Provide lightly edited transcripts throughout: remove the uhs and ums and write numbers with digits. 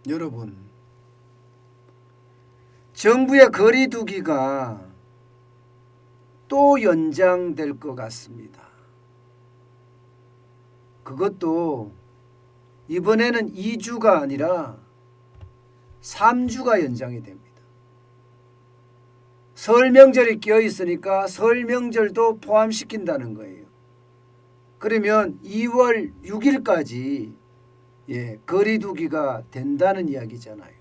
여러분, 정부의 거리두기가 또 연장될 것 같습니다. 그것도 이번에는 2주가 아니라 3주가 연장이 됩니다. 설 명절이 껴 있으니까 설 명절도 포함시킨다는 거예요. 그러면 2월 6일까지 거리두기가 된다는 이야기잖아요.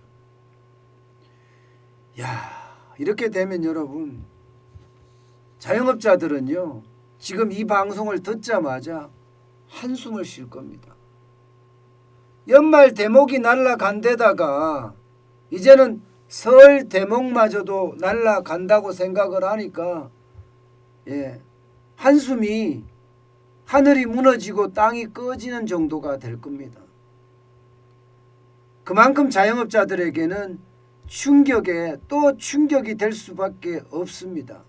이렇게 되면 여러분, 자영업자들은요, 지금 이 방송을 듣자마자 한숨을 쉴 겁니다. 연말 대목이 날아간 데다가 이제는 설 대목마저도 날아간다고 생각을 하니까 한숨이 하늘이 무너지고 땅이 꺼지는 정도가 될 겁니다. 그만큼 자영업자들에게는 충격에 또 충격이 될 수밖에 없습니다.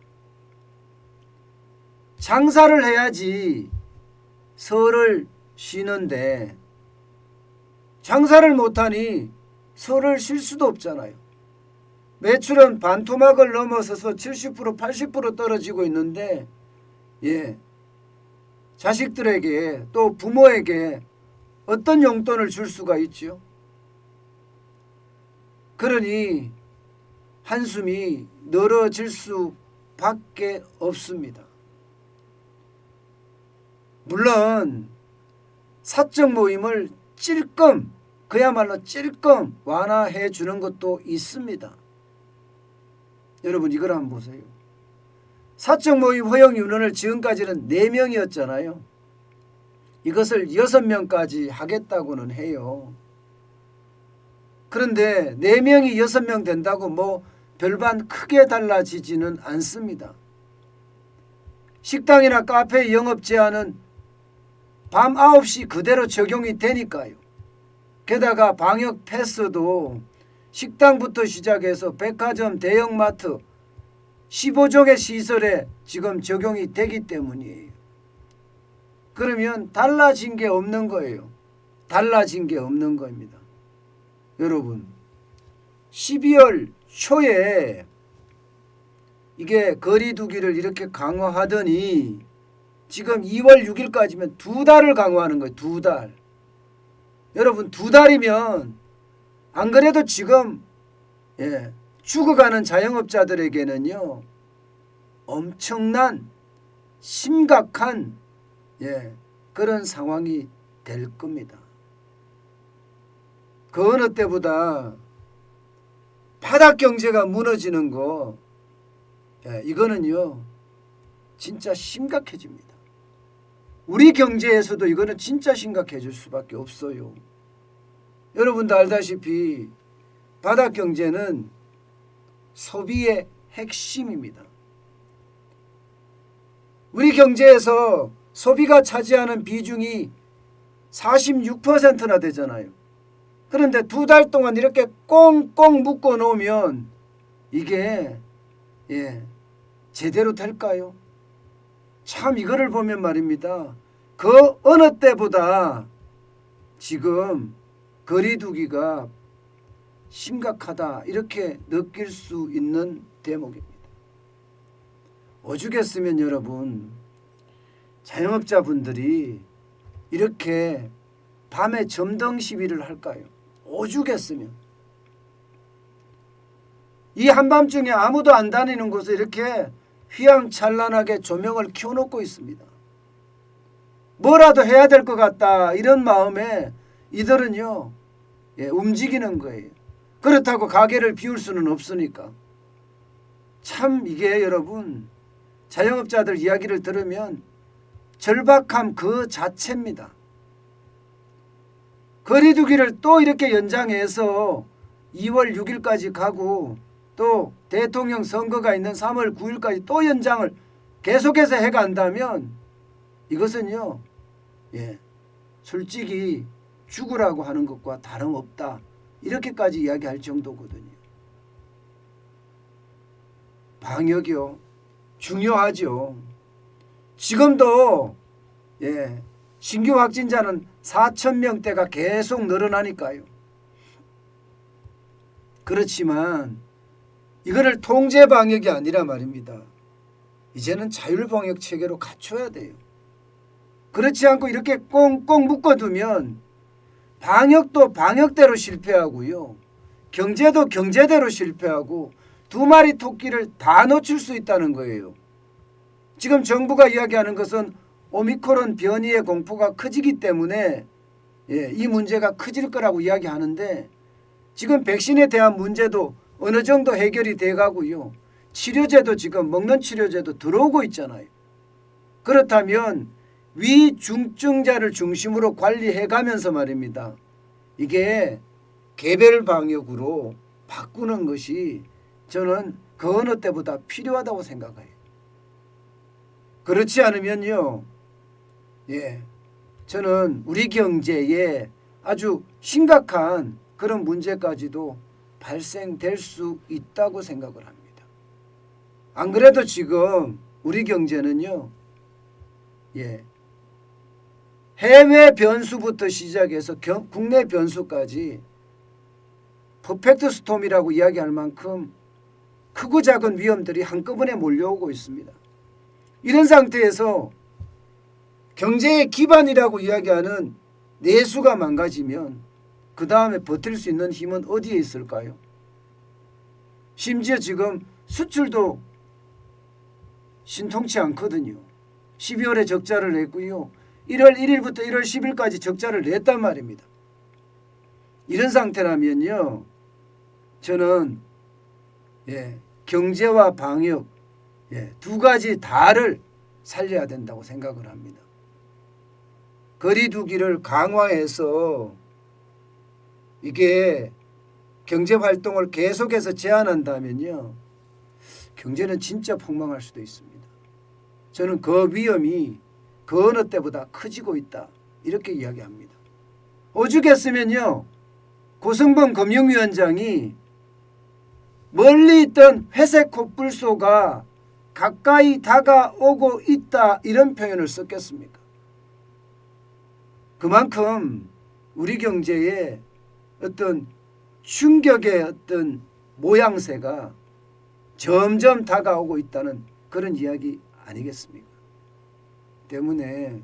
장사를 해야지 설을 쉬는데 장사를 못하니 설을 쉴 수도 없잖아요. 매출은 반토막을 넘어서서 70% 80% 떨어지고 있는데 자식들에게 또 부모에게 어떤 용돈을 줄 수가 있죠? 그러니 한숨이 늘어질 수밖에 없습니다. 물론 사적 모임을 그야말로 찔끔 완화해 주는 것도 있습니다. 여러분, 이걸 한번 보세요. 사적 모임 허용 인원을 지금까지는 4명이었잖아요. 이것을 6명까지 하겠다고는 해요. 그런데 4명이 6명 된다고 뭐 별반 크게 달라지지는 않습니다. 식당이나 카페 영업 제한은 밤 9시 그대로 적용이 되니까요. 게다가 방역 패스도 식당부터 시작해서 백화점, 대형마트 15종의 시설에 지금 적용이 되기 때문이에요. 그러면 달라진 게 없는 거예요. 달라진 게 없는 겁니다. 여러분, 12월 초에 이게 거리두기를 이렇게 강화하더니 지금 2월 6일까지면 2달을 강화하는 거예요. 2달. 여러분, 2달이면 안 그래도 지금 죽어가는 자영업자들에게는요, 엄청난 심각한 그런 상황이 될 겁니다. 그 어느 때보다 바닥 경제가 무너지는 거, 이거는요 진짜 심각해집니다. 우리 경제에서도 이거는 진짜 심각해질 수밖에 없어요. 여러분도 알다시피 바닥 경제는 소비의 핵심입니다. 우리 경제에서 소비가 차지하는 비중이 46%나 되잖아요. 그런데 2달 동안 이렇게 꽁꽁 묶어 놓으면 이게 제대로 될까요? 참 이거를 보면 말입니다. 그 어느 때보다 지금 거리두기가 심각하다, 이렇게 느낄 수 있는 대목입니다. 오죽했으면 여러분, 자영업자분들이 이렇게 밤에 점등 시위를 할까요? 오죽했으면. 이 한밤중에 아무도 안 다니는 곳에 이렇게 휘황찬란하게 조명을 켜놓고 있습니다. 뭐라도 해야 될 것 같다, 이런 마음에 이들은요 움직이는 거예요. 그렇다고 가게를 비울 수는 없으니까. 참 이게 여러분, 자영업자들 이야기를 들으면 절박함 그 자체입니다. 거리두기를 또 이렇게 연장해서 2월 6일까지 가고 또 대통령 선거가 있는 3월 9일까지 또 연장을 계속해서 해간다면 이것은요 솔직히 죽으라고 하는 것과 다름없다, 이렇게까지 이야기할 정도거든요. 방역이요 중요하죠. 지금도 신규 확진자는 4,000명대가 계속 늘어나니까요. 그렇지만 이거를 통제 방역이 아니라 말입니다. 이제는 자율 방역 체계로 갖춰야 돼요. 그렇지 않고 이렇게 꽁꽁 묶어두면 방역도 방역대로 실패하고요. 경제도 경제대로 실패하고 두 마리 토끼를 다 놓칠 수 있다는 거예요. 지금 정부가 이야기하는 것은 오미크론 변이의 공포가 커지기 때문에 이 문제가 커질 거라고 이야기하는데 지금 백신에 대한 문제도 어느 정도 해결이 돼 가고요. 치료제도 지금 먹는 치료제도 들어오고 있잖아요. 그렇다면 위중증자를 중심으로 관리해 가면서 말입니다. 이게 개별 방역으로 바꾸는 것이 저는 그 어느 때보다 필요하다고 생각해요. 그렇지 않으면요. 저는 우리 경제에 아주 심각한 그런 문제까지도 발생될 수 있다고 생각을 합니다. 안 그래도 지금 우리 경제는요. 해외 변수부터 시작해서 국내 변수까지 퍼펙트 스톰이라고 이야기할 만큼 크고 작은 위험들이 한꺼번에 몰려오고 있습니다. 이런 상태에서 경제의 기반이라고 이야기하는 내수가 망가지면 그 다음에 버틸 수 있는 힘은 어디에 있을까요? 심지어 지금 수출도 신통치 않거든요. 12월에 적자를 냈고요. 1월 1일부터 1월 10일까지 적자를 냈단 말입니다. 이런 상태라면요. 저는 경제와 방역 두 가지 다를 살려야 된다고 생각을 합니다. 거리두기를 강화해서 이게 경제활동을 계속해서 제한한다면요. 경제는 진짜 폭망할 수도 있습니다. 저는 그 위험이 그 어느 때보다 커지고 있다. 이렇게 이야기합니다. 오죽했으면요. 고승범 금융위원장이 멀리 있던 회색 코뿔소가 가까이 다가오고 있다. 이런 표현을 썼겠습니까? 그만큼 우리 경제에 어떤 충격의 어떤 모양새가 점점 다가오고 있다는 그런 이야기 아니겠습니까? 때문에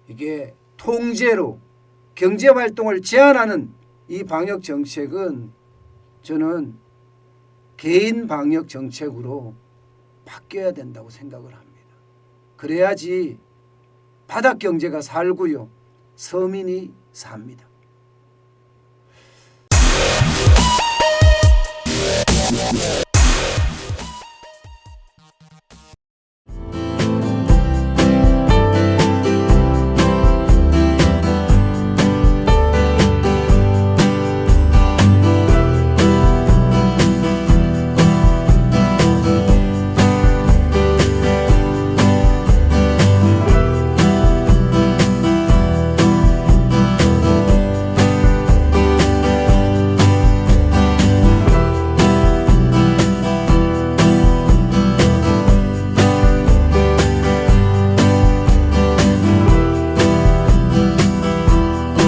이게 통제로 경제활동을 제한하는 이 방역 정책은 저는 개인 방역 정책으로 바뀌어야 된다고 생각을 합니다. 그래야지 바닥 경제가 살고요. 서민이 삽니다.